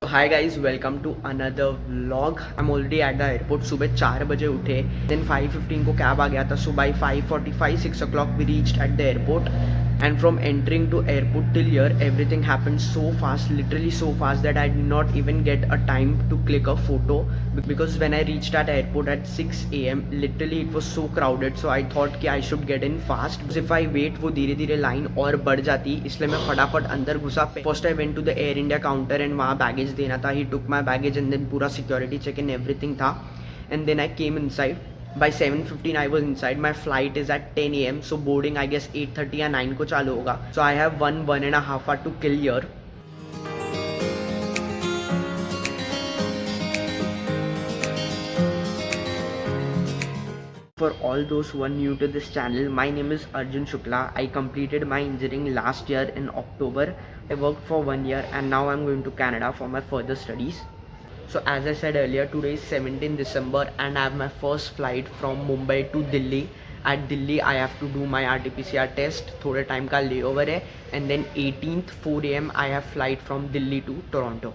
Hi guys, welcome to another vlog. I am already at the airport. सुबह 4 बजे उठे, then 5:15 को cab आ गया था। So by 5:45 6 o'clock we reached at the airport, and from entering to airport till here everything happened so fast, literally so fast that I did not even get a time to click a photo, because when I reached at airport at 6 a.m. literally it was so crowded, so I thought कि I should get in fast, because if I wait वो धीरे धीरे line और बढ़ जाती, इसलिए मैं फटाफट अंदर घुसा। First I went to the Air India counter and वहाँ बैगेज देना था। He took my baggage and then पूरा security check and everything था, and then I came inside. By 7:15 I was inside. My flight is at 10 a.m. So boarding I guess 8:30 या 9 को चालू होगा. So I have one and a half hour to kill here. For all those who are new to this channel, my name is Arjun Shukla. I completed my engineering last year in October. I worked for 1 year and now I'm going to Canada for my further studies. So as I said earlier, today is 17 December and I have my first flight from Mumbai to Delhi. At Delhi I have to do my RT-PCR test, थोड़े time का layover है, and then 18th 4 AM I have flight from Delhi to Toronto.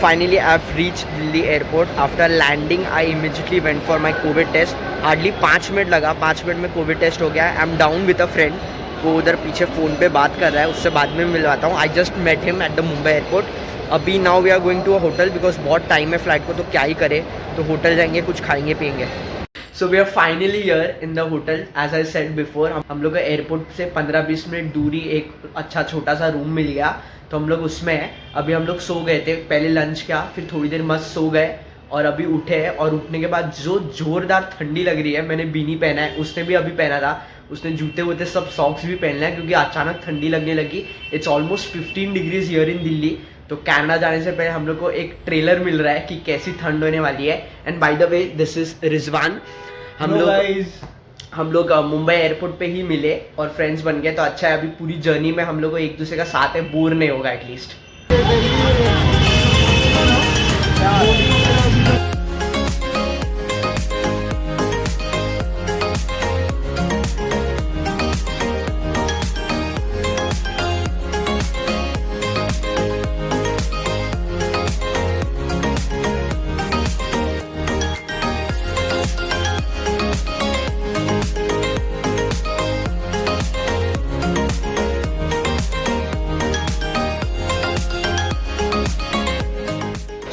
Finally, I have reached Delhi airport. After landing, I immediately went for my COVID test. Hardly 5 minute लगा, 5 minute में COVID test हो गया। I am down with a friend, वो उधर पीछे phone पे बात कर रहा है, उससे बाद में मिलवाता हूँ। I just met him at the Mumbai airport. अभी now we are going to a hotel, because बहुत टाइम है फ्लाइट को, तो क्या ही करे, तो होटल जाएंगे, कुछ खाएंगे पियेंगे। So we are finally here in the hotel. As I said before, हम लोग को एयरपोर्ट से 15-20 मिनट दूरी एक अच्छा छोटा सा रूम मिल गया, तो हम लोग उसमें हैं। अभी हम लोग सो गए थे, पहले लंच किया, फिर थोड़ी देर मस्त सो गए और अभी उठे हैं। और उठने के बाद जो जोरदार ठंडी लग रही है, मैंने बीनी पहना है, उसने भी अभी पहना था, उसने जूते वूते सब सॉक्स भी पहनना है, क्योंकि अचानक ठंडी लगने लगी। It's almost 15 degrees here in Delhi. तो कनाडा जाने से पहले हम लोग को एक ट्रेलर मिल रहा है कि कैसी ठंड होने वाली है। And by the way, this is Rizwan. हम लोग मुंबई एयरपोर्ट पे ही मिले और फ्रेंड्स बन गए, तो अच्छा है। अभी पूरी जर्नी में हम लोग को एक दूसरे का साथ है, बोर नहीं होगा at least.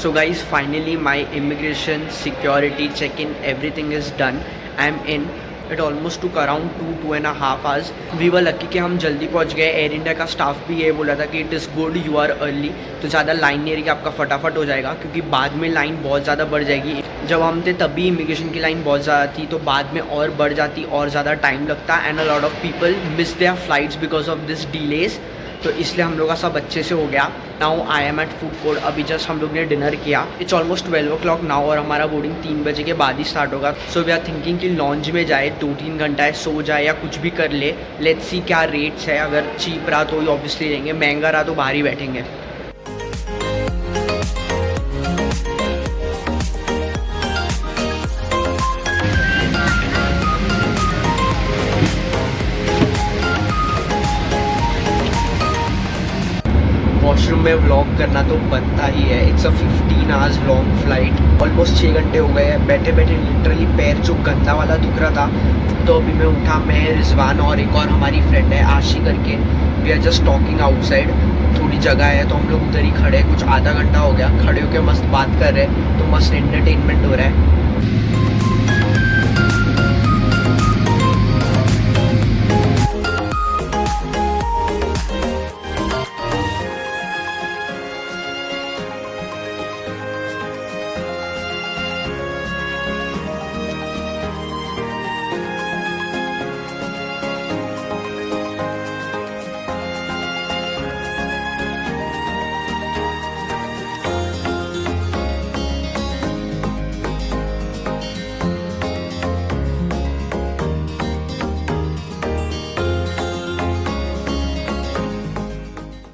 So guys, finally my immigration, security check-in, everything is done. I am in. It almost took around 2.5 hours. We were lucky कि हम जल्दी पहुंच गए। एयर इंडिया का स्टाफ भी ये बोला था कि it is good you are early, तो ज़्यादा लाइन नहीं रहेगी, आपका फटाफट हो जाएगा, क्योंकि बाद में लाइन बहुत ज़्यादा बढ़ जाएगी। जब हम थे तभी इमिग्रेशन की लाइन बहुत ज़्यादा थी, तो बाद में और बढ़ जाती और ज़्यादा टाइम लगता। And a lot of people miss their flights because of this delays, तो इसलिए हम लोग का सब अच्छे से हो गया। Now I am at food court. अभी जस्ट हम लोग ने डिनर किया। इट्स ऑलमोस्ट 12 o'clock नाउ और हमारा बोर्डिंग 3 बजे के बाद ही स्टार्ट होगा। सो वी आर थिंकिंग कि लॉन्च में जाए, 2-3 घंटा है, सो जाए या कुछ भी कर ले। लेट्स सी क्या रेट्स है। अगर चीप रहा तो ही ऑब्वियसली लेंगे, महंगा रहा तो बाहर ही बैठेंगे। वॉशरूम में व्लॉग करना तो बनता ही है। It's a 15 hours long flight. Almost 6 घंटे हो गए हैं। बैठे बैठे लिटरली पैर जो गंदा वाला दुख रहा था, तो अभी मैं उठा। मैं, रिजवान और एक और हमारी फ्रेंड है आशी करके, we are just talking outside. थोड़ी जगह है तो हम लोग उधर ही खड़े, कुछ आधा घंटा हो गया खड़े होकर मस्त बात कर रहे हैं, तो मस्त एंटरटेनमेंट हो रहा है।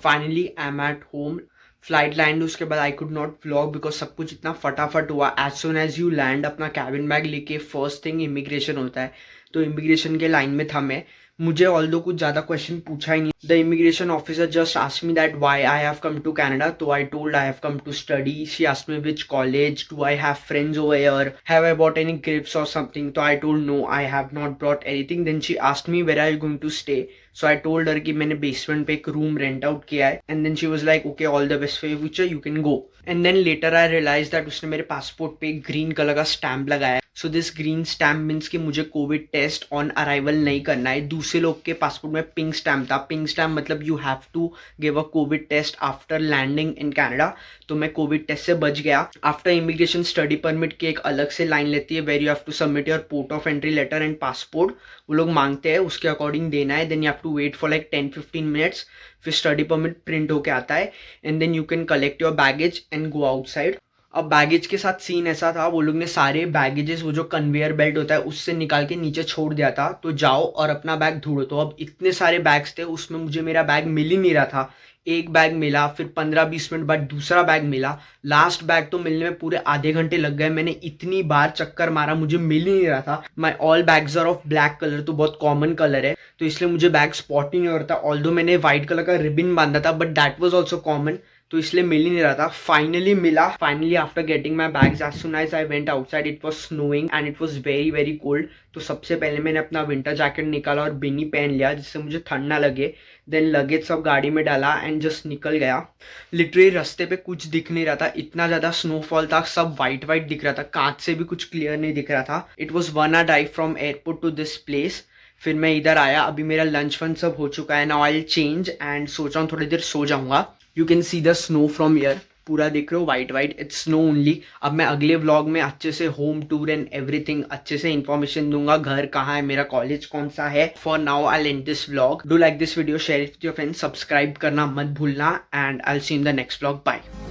Finally I am at home. Flight land उसके बाद I could not vlog because सब कुछ इतना फटाफट हुआ. As soon as you land अपना कैबिन बैग लेके फर्स्ट थिंग इमिग्रेशन होता है. तो इमिग्रेशन के लाइन में था मैं. मुझे ऑल्दो कुछ ज़्यादा क्वेश्चन पूछा ही नहीं. The immigration officer just asked me that why I have come to Canada. तो I told I have come to study. She asked me which college, do I have friends over here, have I bought any gifts और something. तो I told no I have not brought anything. Then she asked me where are you going to stay. So I told her कि मैंने basement पे एक room rent out किया है. And then she was like okay all the best for your future, you can go. And then later I realize that उसने मेरे passport पे एक ग्रीन कलर का स्टैम्प लगाया है. So this green stamp means कि मुझे कोविड टेस्ट ऑन अराइवल नहीं करना है. दूसरे लोग के पासपोर्ट में पिंक स्टैम्प था. पिंक स्टैम्प मतलब you have to give a covid test after landing in Canada. तो मैं कोविड टेस्ट से बच गया. आफ्टर इमिग्रेशन स्टडी परमिट की एक अलग से लाइन लेती है where you have to submit your port of entry letter and passport. वो लोग मांगते हैं, उसके अकॉर्डिंग देना है. Then you have to wait for like 10-15 minutes. फिर स्टडी परमिट प्रिंट होके आता है. And then you can collect your baggage and go outside. अब बैगेज के साथ सीन ऐसा था, वो लोग ने सारे बैगेजेस वो जो कन्वेयर बेल्ट होता है उससे निकाल के नीचे छोड़ दिया था. तो जाओ और अपना बैग ढूंढो. तो अब इतने सारे बैग्स थे, उसमें मुझे मेरा बैग मिल ही नहीं रहा था. एक बैग मिला, फिर 15-20 मिनट बाद दूसरा बैग मिला. लास्ट बैग तो मिलने में पूरे आधे घंटे लग गए. मैंने इतनी बार चक्कर मारा, मुझे मिल ही नहीं रहा था. My all bags are of black colour, तो बहुत कॉमन कलर है, तो इसलिए मुझे बैग स्पॉट ही नहीं हो रहा था. ऑल्दो मैंने व्हाइट कलर का रिबन बांधा था, but that was also common, तो इसलिए मिल ही नहीं रहा था. फाइनली मिला. Finally after getting my bags, as soon as I went outside it was snowing and it was very very cold. तो सबसे पहले मैंने अपना विंटर जैकेट निकाला और बिनी पहन लिया जिससे मुझे ठंड ना लगे. देन लगेज सब गाड़ी में डाला एंड जस्ट निकल गया. लिटरली रास्ते पे कुछ दिख नहीं रहा था, इतना ज़्यादा स्नोफॉल था. सब वाइट वाइट दिख रहा था, कांच से भी कुछ क्लियर नहीं दिख रहा था. It was 1 hour drive from airport to this place. फिर मैं इधर आया. अभी मेरा लंच वंच सब हो चुका है. Now I will change and सोच रहा हूँ थोड़ी देर सो जाऊँगा. You can see the snow from here. पूरा देख रहे हो white white, it's snow only. अब मैं अगले व्लॉग में अच्छे से होम टूर एंड एवरीथिंग अच्छे से इन्फॉर्मेशन दूंगा. घर कहाँ है, मेरा कॉलेज कौन सा है. For now I end this vlog. Do like this video, share it with your friends, subscribe करना मत भूलना and I will see in the next vlog. Bye.